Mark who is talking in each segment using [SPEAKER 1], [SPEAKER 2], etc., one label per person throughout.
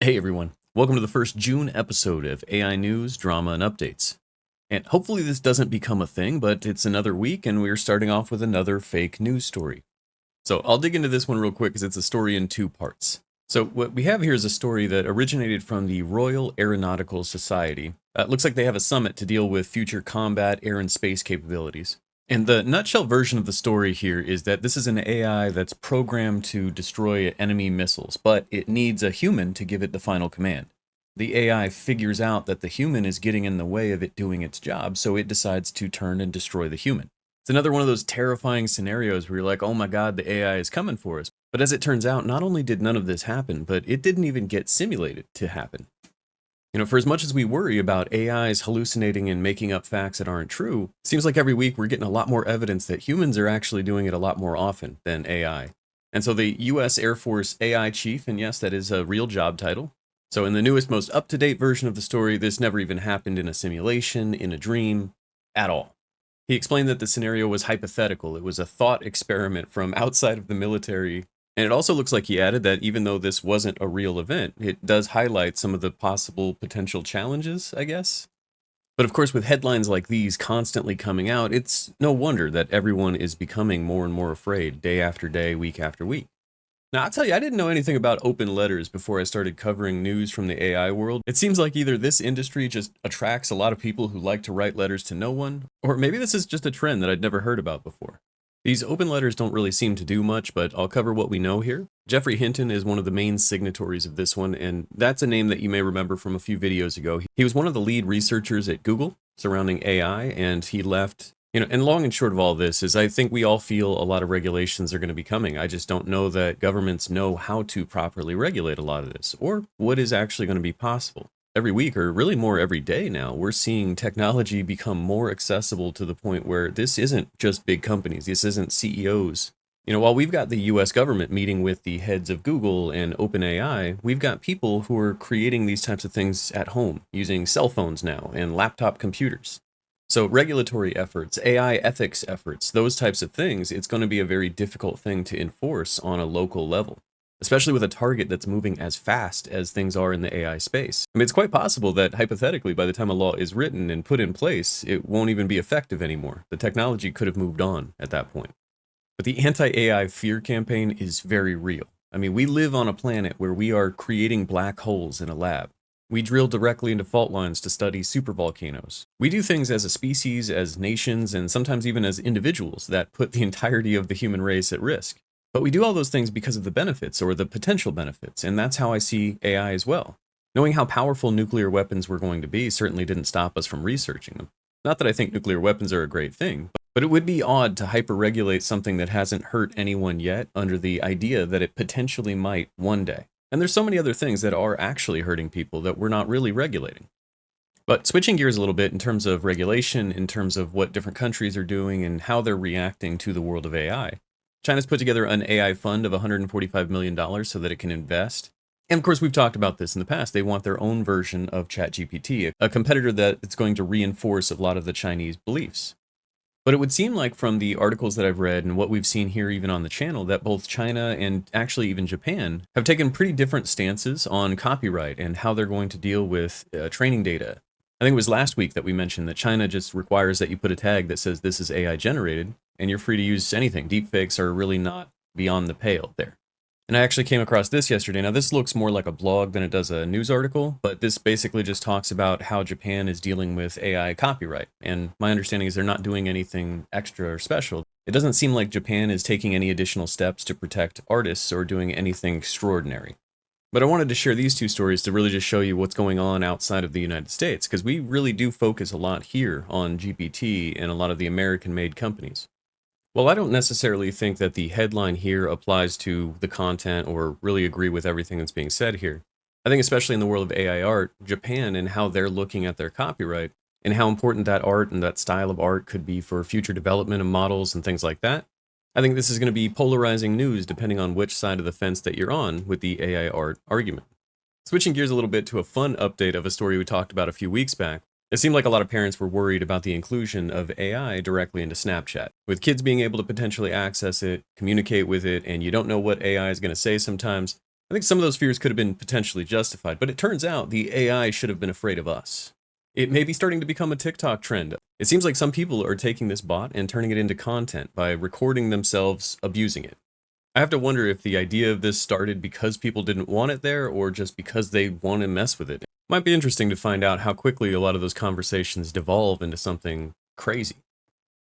[SPEAKER 1] Hey everyone, welcome to the first June episode of AI News, Drama, and Updates. And hopefully this doesn't become a thing, but it's another week and we're starting off with another fake news story. So I'll dig into this one real quick because it's a story in two parts. So what we have here is a story that originated from the Royal Aeronautical Society. It looks like they have a summit to deal with future combat, air, and space capabilities. And the nutshell version of the story here is that this is an AI that's programmed to destroy enemy missiles, but it needs a human to give it the final command. The AI figures out that the human is getting in the way of it doing its job, so it decides to turn and destroy the human. It's another one of those terrifying scenarios where you're like, oh my god, the AI is coming for us. But as it turns out, not only did none of this happen, but it didn't even get simulated to happen. For as much as we worry about AIs hallucinating and making up facts that aren't true, it seems like every week we're getting a lot more evidence that humans are actually doing it a lot more often than AI. And so the US Air Force AI chief, and yes, that is a real job title. So in the newest, most up-to-date version of the story, this never even happened in a simulation, in a dream, at all. He explained that the scenario was hypothetical. It was a thought experiment from outside of the military. And it also looks like he added that even though this wasn't a real event, it does highlight some of the possible potential challenges, I guess. But of course, with headlines like these constantly coming out, it's no wonder that everyone is becoming more and more afraid day after day, week after week. Now, I'll tell you, I didn't know anything about open letters before I started covering news from the AI world. It seems like either this industry just attracts a lot of people who like to write letters to no one, or maybe this is just a trend that I'd never heard about before. These open letters don't really seem to do much, but I'll cover what we know here. Jeffrey Hinton is one of the main signatories of this one, and that's a name that you may remember from a few videos ago. He was one of the lead researchers at Google surrounding AI, and he left. And long and short of all this is I think we all feel a lot of regulations are going to be coming. I just don't know that governments know how to properly regulate a lot of this, or what is actually going to be possible. Every week, or really more every day now, we're seeing technology become more accessible to the point where this isn't just big companies, this isn't CEOs. While we've got the US government meeting with the heads of Google and OpenAI, we've got people who are creating these types of things at home, using cell phones now and laptop computers. So regulatory efforts, AI ethics efforts, those types of things, it's going to be a very difficult thing to enforce on a local level, especially with a target that's moving as fast as things are in the AI space. I mean, it's quite possible that hypothetically, by the time a law is written and put in place, it won't even be effective anymore. The technology could have moved on at that point. But the anti-AI fear campaign is very real. I mean, we live on a planet where we are creating black holes in a lab. We drill directly into fault lines to study supervolcanoes. We do things as a species, as nations, and sometimes even as individuals that put the entirety of the human race at risk. But we do all those things because of the benefits or the potential benefits, and that's how I see AI as well. Knowing how powerful nuclear weapons were going to be certainly didn't stop us from researching them. Not that I think nuclear weapons are a great thing, but it would be odd to hyper-regulate something that hasn't hurt anyone yet under the idea that it potentially might one day. And there's so many other things that are actually hurting people that we're not really regulating. But switching gears a little bit in terms of regulation, in terms of what different countries are doing and how they're reacting to the world of AI. China's put together an AI fund of $145 million so that it can invest. And of course, we've talked about this in the past. They want their own version of ChatGPT, a competitor that it's going to reinforce a lot of the Chinese beliefs. But it would seem like from the articles that I've read and what we've seen here even on the channel that both China and actually even Japan have taken pretty different stances on copyright and how they're going to deal with training data. I think it was last week that we mentioned that China just requires that you put a tag that says this is AI generated and you're free to use anything. Deepfakes are really not beyond the pale there. And I actually came across this yesterday. Now, this looks more like a blog than it does a news article, but this basically just talks about how Japan is dealing with AI copyright. And my understanding is they're not doing anything extra or special. It doesn't seem like Japan is taking any additional steps to protect artists or doing anything extraordinary. But I wanted to share these two stories to really just show you what's going on outside of the United States, because we really do focus a lot here on GPT and a lot of the American-made companies. Well, I don't necessarily think that the headline here applies to the content or really agree with everything that's being said here. I think especially in the world of AI art, Japan and how they're looking at their copyright and how important that art and that style of art could be for future development of models and things like that. I think this is going to be polarizing news depending on which side of the fence that you're on with the AI art argument. Switching gears a little bit to a fun update of a story we talked about a few weeks back. It seemed like a lot of parents were worried about the inclusion of AI directly into Snapchat. With kids being able to potentially access it, communicate with it, and you don't know what AI is going to say sometimes, I think some of those fears could have been potentially justified, but it turns out the AI should have been afraid of us. It may be starting to become a TikTok trend. It seems like some people are taking this bot and turning it into content by recording themselves abusing it. I have to wonder if the idea of this started because people didn't want it there or just because they want to mess with it. Might be interesting to find out how quickly a lot of those conversations devolve into something crazy.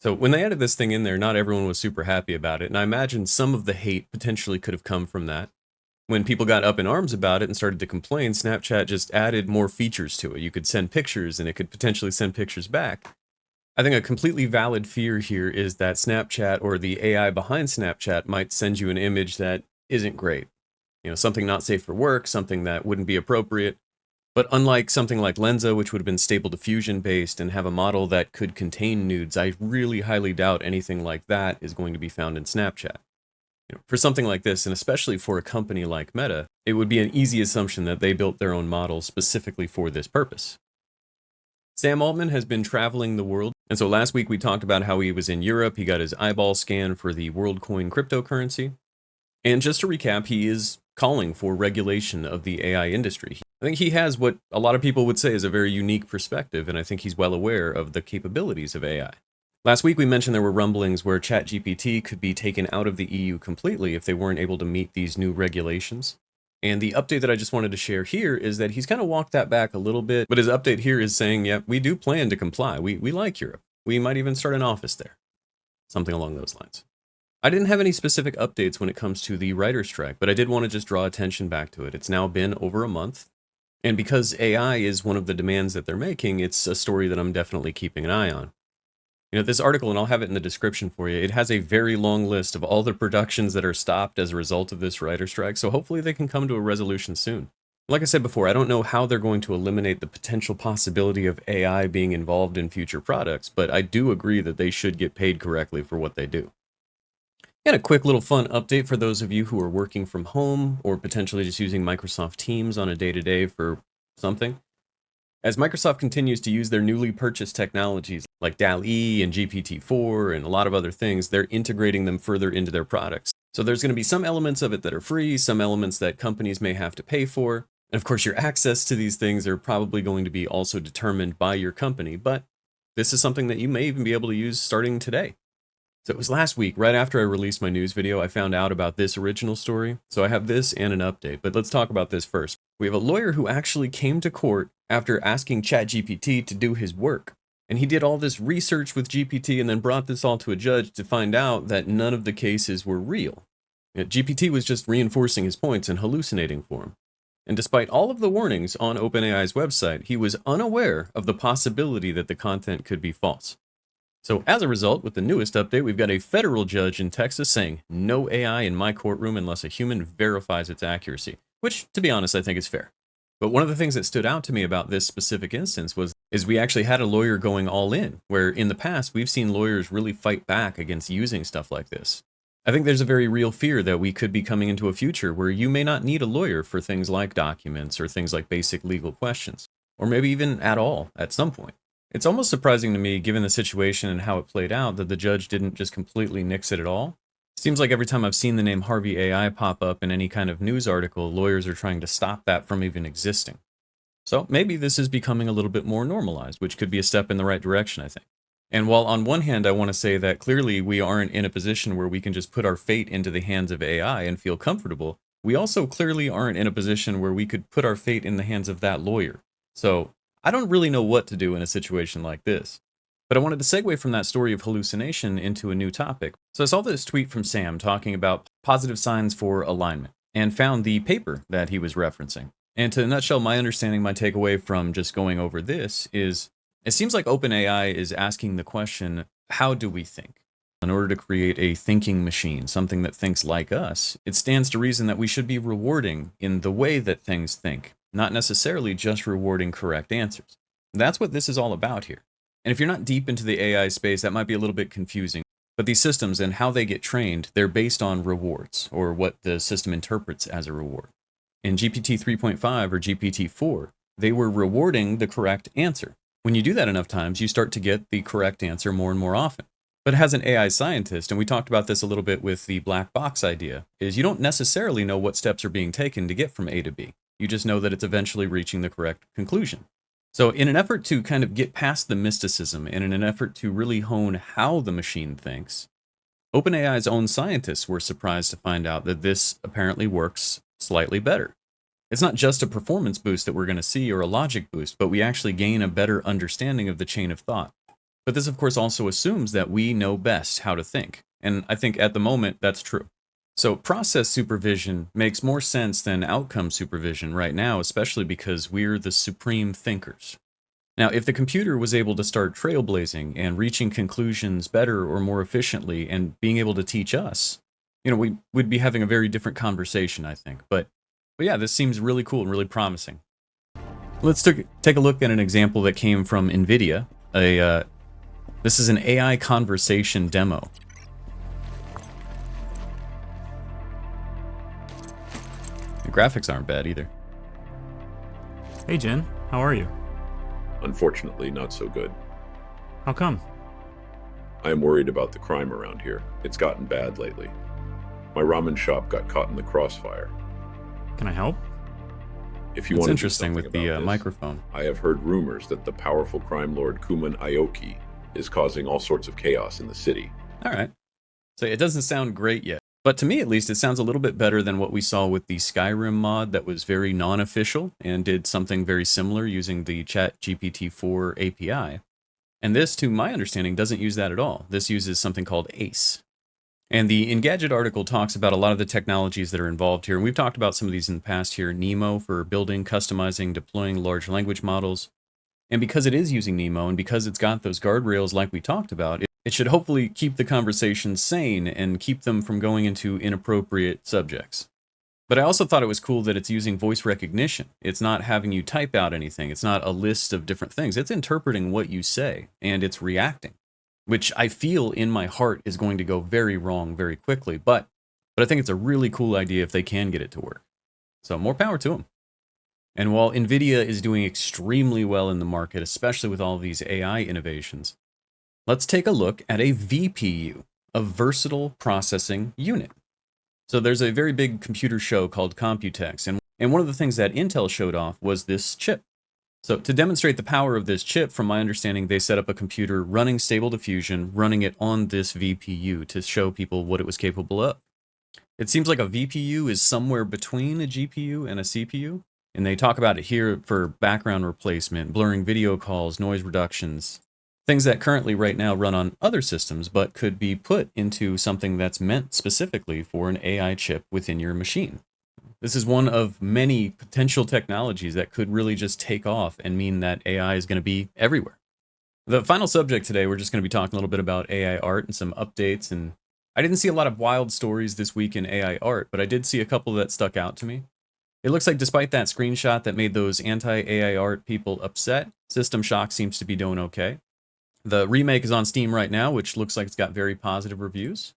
[SPEAKER 1] So when they added this thing in there, not everyone was super happy about it, and I imagine some of the hate potentially could have come from that. When people got up in arms about it and started to complain, Snapchat just added more features to it. You could send pictures and it could potentially send pictures back. I think a completely valid fear here is that Snapchat or the AI behind Snapchat might send you an image that isn't great. Something not safe for work, something that wouldn't be appropriate. But unlike something like Lensa, which would have been Stable Diffusion based and have a model that could contain nudes, I really highly doubt anything like that is going to be found in Snapchat. For something like this, and especially for a company like Meta, it would be an easy assumption that they built their own models specifically for this purpose. Sam Altman has been traveling the world, and so last week we talked about how he was in Europe, he got his eyeball scan for the WorldCoin cryptocurrency. And just to recap, he is calling for regulation of the AI industry. I think he has what a lot of people would say is a very unique perspective, and I think he's well aware of the capabilities of AI. Last week we mentioned there were rumblings where ChatGPT could be taken out of the EU completely if they weren't able to meet these new regulations. And the update that I just wanted to share here is that he's kind of walked that back a little bit, but his update here is saying, yeah, we do plan to comply. We like Europe. We might even start an office there. Something along those lines. I didn't have any specific updates when it comes to the writer's strike, but I did want to just draw attention back to it. It's now been over a month. And because AI is one of the demands that they're making, it's a story that I'm definitely keeping an eye on. This article, and I'll have it in the description for you, it has a very long list of all the productions that are stopped as a result of this writer strike, so hopefully they can come to a resolution soon. Like I said before, I don't know how they're going to eliminate the potential possibility of AI being involved in future products, but I do agree that they should get paid correctly for what they do. And a quick little fun update for those of you who are working from home or potentially just using Microsoft Teams on a day-to-day for something. As Microsoft continues to use their newly purchased technologies like DALL-E and GPT-4 and a lot of other things, they're integrating them further into their products. So there's going to be some elements of it that are free, some elements that companies may have to pay for. And of course, your access to these things are probably going to be also determined by your company, but this is something that you may even be able to use starting today. So it was last week, right after I released my news video, I found out about this original story. So I have this and an update, but let's talk about this first. We have a lawyer who actually came to court after asking ChatGPT to do his work. And he did all this research with GPT and then brought this all to a judge to find out that none of the cases were real. GPT was just reinforcing his points and hallucinating for him. And despite all of the warnings on OpenAI's website, he was unaware of the possibility that the content could be false. So as a result, with the newest update, we've got a federal judge in Texas saying, no AI in my courtroom unless a human verifies its accuracy, which, to be honest, I think is fair. But one of the things that stood out to me about this specific instance is we actually had a lawyer going all in, where in the past, we've seen lawyers really fight back against using stuff like this. I think there's a very real fear that we could be coming into a future where you may not need a lawyer for things like documents or things like basic legal questions, or maybe even at all at some point. It's almost surprising to me, given the situation and how it played out, that the judge didn't just completely nix it at all. Seems like every time I've seen the name Harvey AI pop up in any kind of news article, lawyers are trying to stop that from even existing. So maybe this is becoming a little bit more normalized, which could be a step in the right direction, I think. And while on one hand, I want to say that clearly we aren't in a position where we can just put our fate into the hands of AI and feel comfortable, we also clearly aren't in a position where we could put our fate in the hands of that lawyer. So I don't really know what to do in a situation like this. But I wanted to segue from that story of hallucination into a new topic. So I saw this tweet from Sam talking about positive signs for alignment and found the paper that he was referencing. And to nutshell, my understanding, my takeaway from just going over this is it seems like OpenAI is asking the question, how do we think? In order to create a thinking machine, something that thinks like us, it stands to reason that we should be rewarding in the way that things think, not necessarily just rewarding correct answers. That's what this is all about here. And if you're not deep into the AI space, that might be a little bit confusing. But these systems and how they get trained, they're based on rewards, or what the system interprets as a reward. In GPT 3.5 or GPT4, they were rewarding the correct answer. When you do that enough times, you start to get the correct answer more and more often. But as an AI scientist, and we talked about this a little bit with the black box idea, is you don't necessarily know what steps are being taken to get from A to B. You just know that it's eventually reaching the correct conclusion. So in an effort to kind of get past the mysticism and in an effort to really hone how the machine thinks, OpenAI's own scientists were surprised to find out that this apparently works slightly better. It's not just a performance boost that we're going to see or a logic boost, but we actually gain a better understanding of the chain of thought. But this, of course, also assumes that we know best how to think. And I think at the moment, that's true. So process supervision makes more sense than outcome supervision right now, especially because we're the supreme thinkers. Now, if the computer was able to start trailblazing and reaching conclusions better or more efficiently and being able to teach us, we would be having a very different conversation, I think. But yeah, this seems really cool and really promising. Let's take a look at an example that came from NVIDIA. This is an AI conversation demo. The graphics aren't bad either.
[SPEAKER 2] Hey Jen, how are you?
[SPEAKER 3] Unfortunately, not so good.
[SPEAKER 2] How come?
[SPEAKER 3] I am worried about the crime around here. It's gotten bad lately. My ramen shop got caught in the crossfire.
[SPEAKER 2] Can I help?
[SPEAKER 3] If you
[SPEAKER 1] It's
[SPEAKER 3] want to do
[SPEAKER 1] interesting
[SPEAKER 3] something
[SPEAKER 1] with the
[SPEAKER 3] about this,
[SPEAKER 1] microphone.
[SPEAKER 3] I have heard rumors that the powerful crime lord Kuman Aoki is causing all sorts of chaos in the city.
[SPEAKER 1] All right. So it doesn't sound great yet. But to me, at least, it sounds a little bit better than what we saw with the Skyrim mod that was very non-official and did something very similar using the Chat GPT4 API. And this, to my understanding, doesn't use that at all. This uses something called ACE. And the Engadget article talks about a lot of the technologies that are involved here. And we've talked about some of these in the past here. Nemo for building, customizing, deploying large language models. And because it is using Nemo and because it's got those guardrails like we talked about, it should hopefully keep the conversation sane and keep them from going into inappropriate subjects. But I also thought it was cool that it's using voice recognition. It's not having you type out anything. It's not a list of different things. It's interpreting what you say and it's reacting, which I feel in my heart is going to go very wrong very quickly. But I think it's a really cool idea if they can get it to work. So more power to them. And while NVIDIA is doing extremely well in the market, especially with all of these AI innovations, let's take a look at a VPU, a versatile processing unit. So there's a very big computer show called Computex, and one of the things that Intel showed off was this chip. So to demonstrate the power of this chip, from my understanding, they set up a computer running Stable Diffusion, running it on this VPU to show people what it was capable of. It seems like a VPU is somewhere between a GPU and a CPU, and they talk about it here for background replacement, blurring video calls, noise reductions, things that currently right now run on other systems, but could be put into something that's meant specifically for an AI chip within your machine. This is one of many potential technologies that could really just take off and mean that AI is going to be everywhere. The final subject today, we're just going to be talking a little bit about AI art and some updates. And I didn't see a lot of wild stories this week in AI art, but I did see a couple that stuck out to me. It looks like despite that screenshot that made those anti-AI art people upset, System Shock seems to be doing okay. The remake is on Steam right now, which looks like it's got very positive reviews.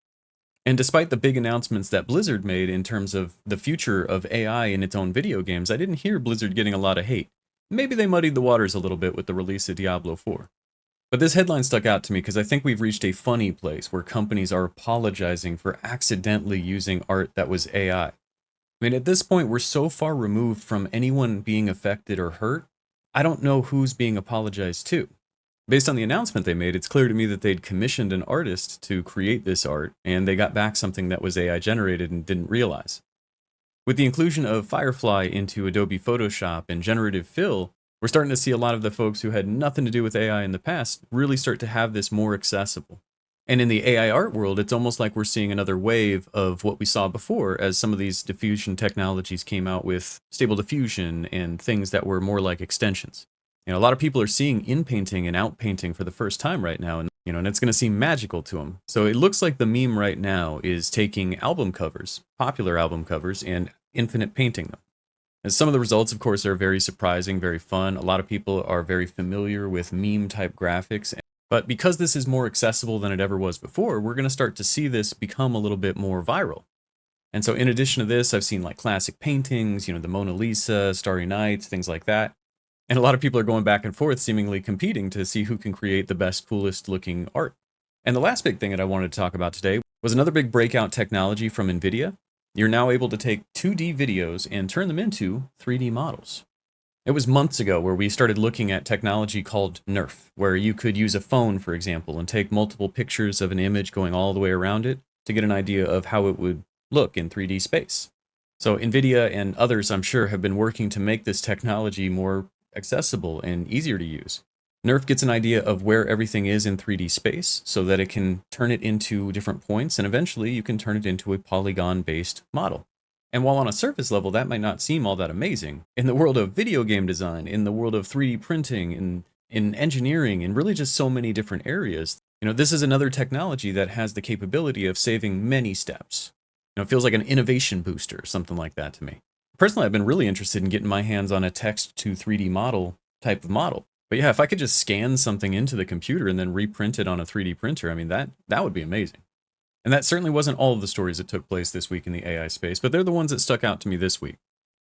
[SPEAKER 1] And despite the big announcements that Blizzard made in terms of the future of AI in its own video games, I didn't hear Blizzard getting a lot of hate. Maybe they muddied the waters a little bit with the release of Diablo 4. But this headline stuck out to me because I think we've reached a funny place where companies are apologizing for accidentally using art that was AI. I mean, at this point, we're so far removed from anyone being affected or hurt, I don't know who's being apologized to. Based on the announcement they made, it's clear to me that they'd commissioned an artist to create this art, and they got back something that was AI generated and didn't realize. With the inclusion of Firefly into Adobe Photoshop and generative fill, we're starting to see a lot of the folks who had nothing to do with AI in the past really start to have this more accessible. And in the AI art world, it's almost like we're seeing another wave of what we saw before as some of these diffusion technologies came out with Stable Diffusion and things that were more like extensions. A lot of people are seeing in-painting and out-painting for the first time right now, and it's going to seem magical to them. So it looks like the meme right now is taking album covers, popular album covers, and infinite painting them. And some of the results, of course, are very surprising, very fun. A lot of people are very familiar with meme-type graphics. But because this is more accessible than it ever was before, we're going to start to see this become a little bit more viral. And so in addition to this, I've seen like classic paintings, the Mona Lisa, Starry Nights, things like that. And a lot of people are going back and forth, seemingly competing to see who can create the best, coolest looking art. And the last big thing that I wanted to talk about today was another big breakout technology from NVIDIA. You're now able to take 2D videos and turn them into 3D models. It was months ago where we started looking at technology called NERF, where you could use a phone, for example, and take multiple pictures of an image going all the way around it to get an idea of how it would look in 3D space. So NVIDIA and others, I'm sure, have been working to make this technology more accessible and easier to use. NERF gets an idea of where everything is in 3D space so that it can turn it into different points, and eventually you can turn it into a polygon-based model. And while on a surface level that might not seem all that amazing, in the world of video game design, in the world of 3D printing, in engineering, and really just so many different areas, this is another technology that has the capability of saving many steps. It feels like an innovation booster or something like that to me. Personally, I've been really interested in getting my hands on a text to 3D model type of model. But yeah, if I could just scan something into the computer and then reprint it on a 3D printer, I mean, that would be amazing. And that certainly wasn't all of the stories that took place this week in the AI space, but they're the ones that stuck out to me this week.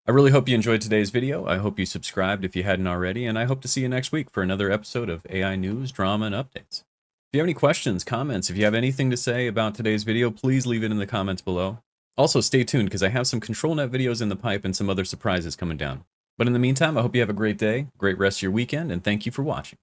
[SPEAKER 1] I really hope you enjoyed today's video. I hope you subscribed if you hadn't already, and I hope to see you next week for another episode of AI News, Drama, and Updates. If you have any questions, comments, if you have anything to say about today's video, please leave it in the comments below. Also, stay tuned because I have some ControlNet videos in the pipe and some other surprises coming down. But in the meantime, I hope you have a great day, great rest of your weekend, and thank you for watching.